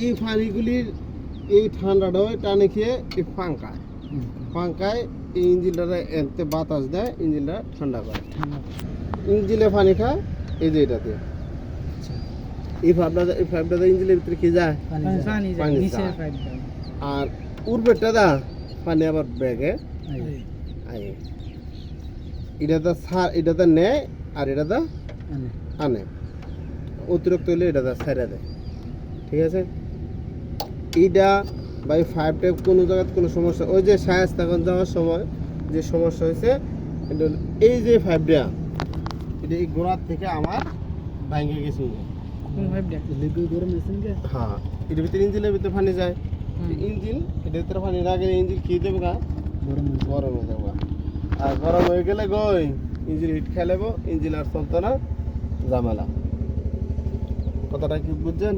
এই পানিগুলির এই ঠান্ডাটা টানে খেয়ে এই পাঙ্কায় এই ইঞ্জিনটা এতে বাতাস দেয়, ইঞ্জিনটা ঠান্ডা করে। ইঞ্জিনে পানি খায় এই যে এটাতে, এই পাইপটা ইঞ্জিনের ভিতরে কি যায়, পানি যায়। আর উর্বেরটা দা পানি আবার ব্যাগে আয়, এটাতে নেয় আর এটাতে আনে, অতিরিক্ত হলে এটাতে ছেড়ে দেয়। ঠিক আছে, এইটা বা এই পাইপটা কোনো জায়গায় কোনো সমস্যা, ওই যে শায়েস্তাগঞ্জ যাওয়ার সময় যে সমস্যা হয়েছে, এই যে পাইপটা এটা এই গোড়ার থেকে আমার ভেঙে গেছে। হ্যাঁ, এটার ভিতরে ইঞ্জিনের ভিতরে পানি যায়, ইঞ্জিন এটার ভিতরে পানি না গেলে ইঞ্জিন খেয়ে দেবে গা, গরম হয়ে যাবে। আর গরম হয়ে গেলে গই ইঞ্জিন হিট খেয়ে নেবো, ইঞ্জিন আর চলতো না, ঝামেলা। কথাটা কি বুঝছেন?